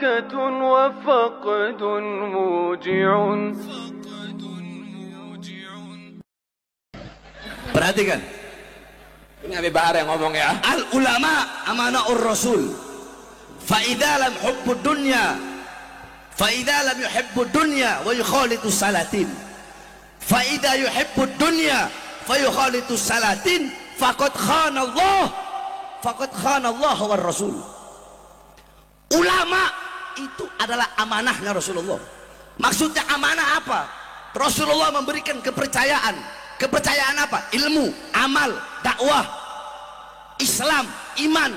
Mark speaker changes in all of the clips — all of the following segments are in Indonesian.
Speaker 1: ضحكة وفقد موجع.
Speaker 2: Perhatikan,
Speaker 3: ini Habib Bahar yang ngomong ya.
Speaker 2: al ulama amanahur rasul. Fa idza lam hubbud dunya, fa idza lam yuhibbud dunya wa yukhalitu salatin, fa idza yuhibbud dunya fa yukhalitu salatin faqad khana Allah war rasul. Ulama itu adalah amanahnya Rasulullah. Maksudnya amanah apa? Rasulullah memberikan kepercayaan. Kepercayaan apa? Ilmu, amal, dakwah, Islam, iman.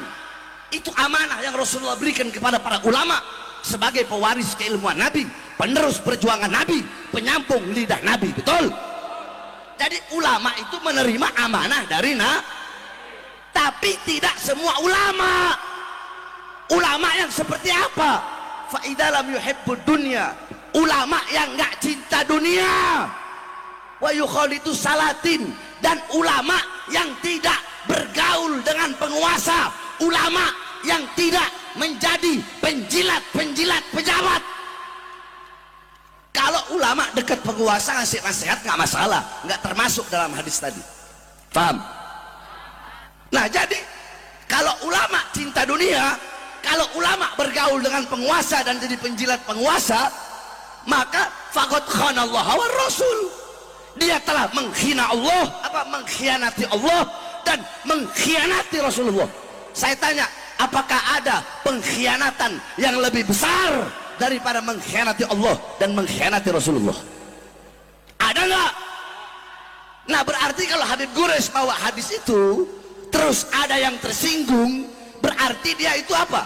Speaker 2: Itu amanah yang Rasulullah berikan kepada para ulama sebagai pewaris keilmuan Nabi, penerus perjuangan Nabi, penyambung lidah Nabi. Betul? Jadi ulama itu menerima amanah dari tapi tidak semua ulama. Ulama yang seperti apa? Fa idza lam yuhibbud dunya, ulama yang enggak cinta dunia. Wa yukhalitu salatin, dan ulama yang tidak bergaul dengan penguasa, ulama yang tidak menjadi penjilat-penjilat pejabat. Kalau ulama dekat penguasa ngasih nasihat nggak masalah, nggak termasuk dalam hadis tadi. Paham? Nah, jadi kalau ulama cinta dunia, kalau ulama bergaul dengan penguasa dan jadi penjilat penguasa, maka faqad khana Allah wa Rasul. Dia telah menghina Allah, mengkhianati Allah dan mengkhianati Rasulullah. Saya tanya, apakah ada pengkhianatan yang lebih besar daripada mengkhianati Allah dan mengkhianati Rasulullah? Ada nggak? Nah, berarti kalau Habib Quraisy bawa hadis itu terus ada yang tersinggung, berarti dia itu apa?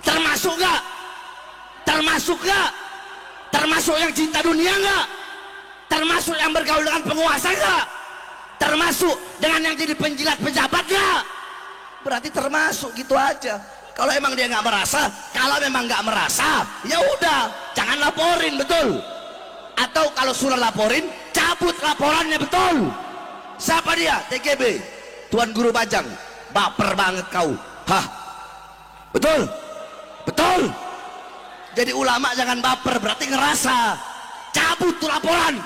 Speaker 2: Termasuk nggak? Termasuk nggak? Termasuk yang cinta dunia nggak? Termasuk yang bergaul dengan penguasa nggak? Termasuk dengan yang jadi penjilat pejabat nggak? Berarti termasuk, gitu aja. Kalau emang dia nggak merasa, kalau memang nggak merasa, ya udah, jangan laporin, betul? Atau kalau sudah laporin, cabut laporannya, betul? Siapa dia? TGB, Tuan Guru Bajang. Baper banget kau, hah? Betul? Betul? Jadi ulama jangan baper, berarti ngerasa. Cabut tuh laporan.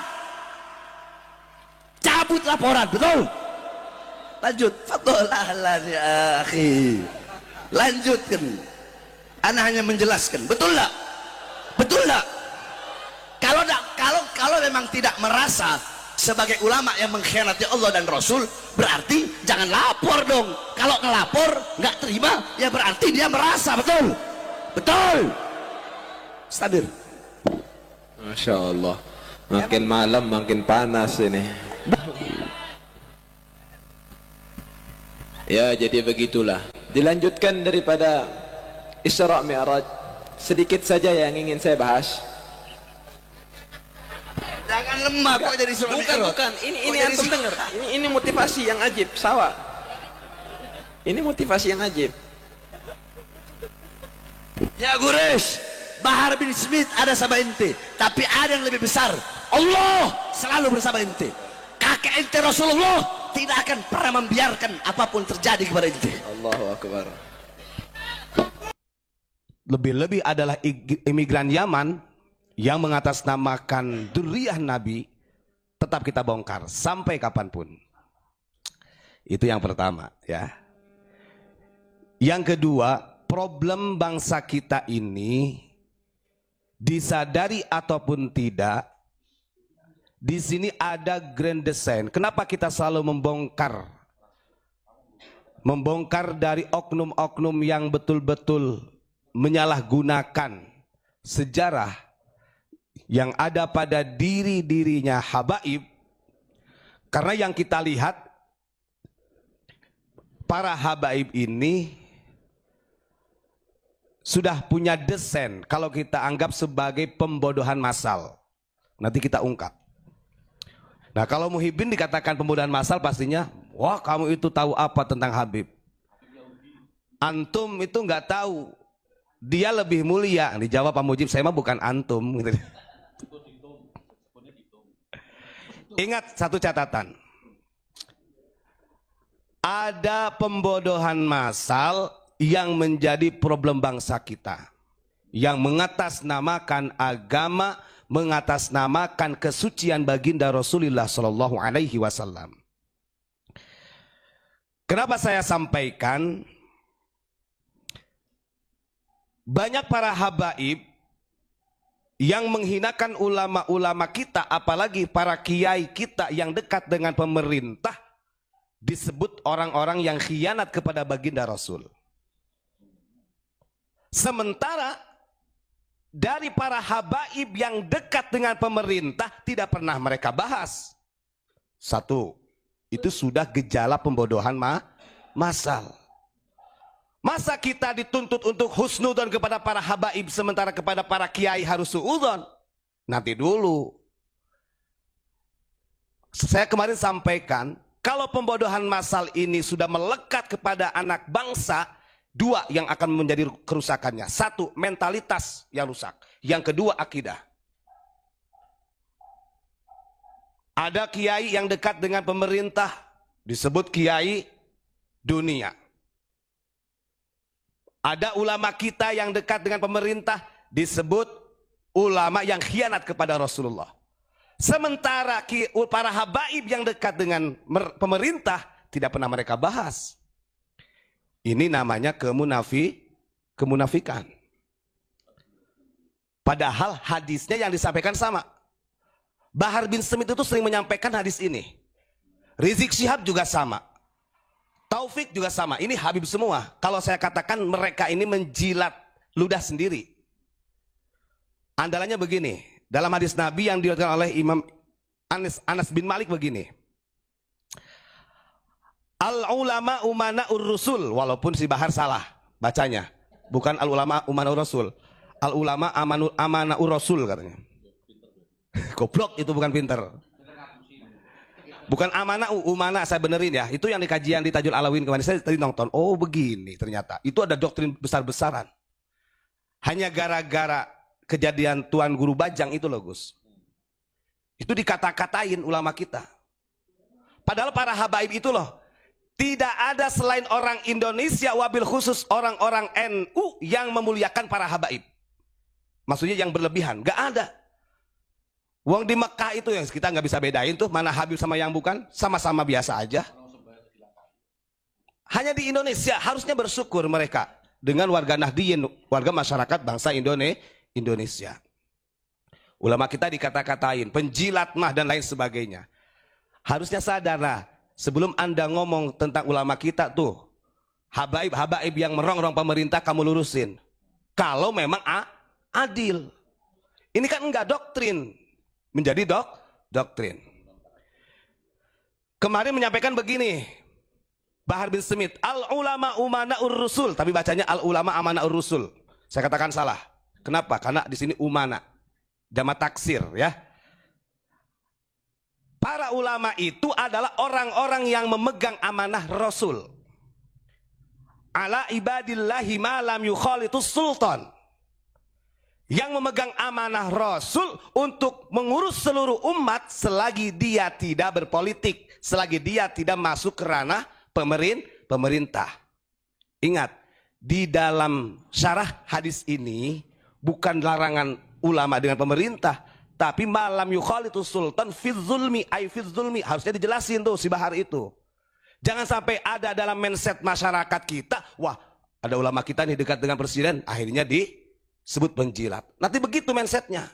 Speaker 2: Cabut laporan, betul? Lanjut. Fadol ahlan ya akhi. Lanjutkan. Ana hanya menjelaskan, betul enggak? Betul enggak? Kalau memang tidak merasa sebagai ulama yang mengkhianati Allah dan Rasul, berarti jangan lapor dong. Kalau ngelapor nggak terima, ya berarti dia merasa, betul? Betul. Stabil.
Speaker 3: Masya Allah, makin malam makin panas ini. Ya, jadi begitulah. Dilanjutkan daripada Isra Mi'raj, sedikit saja yang ingin saya bahas.
Speaker 2: Jangan lemah kok jadi Isra Mi'raj.
Speaker 3: Bukan, ini antum dengar. Ini motivasi yang ajib, sawa. Ini motivasi yang ajib.
Speaker 2: Ya Quraisy, Bahar bin Smith ada sama ente, tapi ada yang lebih besar. Allah selalu bersama ente. Kakek ente Rasulullah tidak akan pernah membiarkan apapun terjadi kepada ente.
Speaker 3: Allahu Akbar.
Speaker 4: Lebih-lebih adalah imigran Yaman yang mengatasnamakan dzurriyyah Nabi, tetap kita bongkar sampai kapanpun. Itu yang pertama, ya. Yang kedua, problem bangsa kita ini disadari ataupun tidak, di sini ada grand design. Kenapa kita selalu membongkar dari oknum-oknum yang betul-betul menyalahgunakan sejarah yang ada pada diri-dirinya habaib? Karena yang kita lihat, para habaib ini sudah punya desain kalau kita anggap sebagai pembodohan massal. Nanti kita ungkap. Nah, kalau Muhyiddin dikatakan pembodohan massal, pastinya, wah kamu itu tahu apa tentang Habib? Antum itu nggak tahu. Dia lebih mulia. Dijawab Pak Mujib, saya mah bukan antum. Ingat satu catatan. Ada pembodohan massal yang menjadi problem bangsa kita. yang mengatasnamakan agama, mengatasnamakan kesucian baginda Rasulullah Shallallahu Alaihi Wasallam. Kenapa saya sampaikan? Banyak para habaib yang menghinakan ulama-ulama kita, apalagi para kiai kita yang dekat dengan pemerintah, disebut orang-orang yang khianat kepada baginda Rasul. Sementara dari para habaib yang dekat dengan pemerintah tidak pernah mereka bahas. Satu, itu sudah gejala pembodohan massal. Masa kita dituntut untuk husnudzon kepada para habaib, sementara kepada para kiai harus suudzon? Nanti dulu. Saya kemarin sampaikan, kalau pembodohan massal ini sudah melekat kepada anak bangsa, dua yang akan menjadi kerusakannya. Satu, mentalitas yang rusak. Yang kedua, akidah. Ada kiai yang dekat dengan pemerintah, disebut kiai dunia. Ada ulama kita yang dekat dengan pemerintah, disebut ulama yang khianat kepada Rasulullah. Sementara para habaib yang dekat dengan pemerintah tidak pernah mereka bahas. Ini namanya kemunafikan. Padahal hadisnya yang disampaikan sama. Bahar bin Smith itu sering menyampaikan hadis ini. Rizik Syihab juga sama. Taufik juga sama. Ini Habib semua. Kalau saya katakan mereka ini menjilat ludah sendiri. Andalannya begini. Dalam hadis Nabi yang diriwayatkan oleh Imam Anas bin Malik begini. Al-ulama umana'ur rusul. Walaupun si Bahar salah bacanya. Bukan al-ulama umana'ur rasul. Al-ulama amana'ur rasul katanya. Goblok, itu bukan pinter. Bukan amanah, umana, saya benerin ya. Itu yang di kajian di Tajul Alawin kemarin. Saya tadi nonton. Oh begini ternyata. Itu ada doktrin besar-besaran. Hanya gara-gara kejadian Tuan Guru Bajang itu loh Gus. Itu dikata-katain ulama kita. Padahal para habaib itu loh. Tidak ada selain orang Indonesia, wabil khusus orang-orang NU yang memuliakan para habaib. Maksudnya yang berlebihan. Gak ada. Wong di Mekah itu yang kita nggak bisa bedain tuh mana Habib sama yang bukan, sama-sama biasa aja. Hanya di Indonesia harusnya bersyukur mereka dengan warga Nahdliyin, warga masyarakat bangsa Indonesia. Ulama kita dikata-katain penjilat mah dan lain sebagainya. Harusnya sadarlah sebelum Anda ngomong tentang ulama kita tuh habaib yang merongrong pemerintah kamu lurusin. Kalau memang adil. Ini kan enggak doktrin. Menjadi doktrin. Kemarin menyampaikan begini, Bahar bin Smith, al-ulama umana'ur rusul, tapi bacanya al-ulama amana'ur rusul. Saya katakan salah. Kenapa? Karena di sini umana, jamak taksir ya. Para ulama itu adalah orang-orang yang memegang amanah Rasul. Ala ibadillahi ma lam yukhalitus sultan. Yang memegang amanah Rasul untuk mengurus seluruh umat selagi dia tidak berpolitik, selagi dia tidak masuk ke ranah pemerintah. Ingat, di dalam syarah hadis ini bukan larangan ulama dengan pemerintah, tapi malam yukhalitus sultan fizzulmi ay fizzulmi, harusnya dijelasin tuh si Bahar itu. Jangan sampai ada dalam mindset masyarakat kita, wah ada ulama kita nih dekat dengan presiden, akhirnya disebut penjilat. Nanti begitu mindsetnya.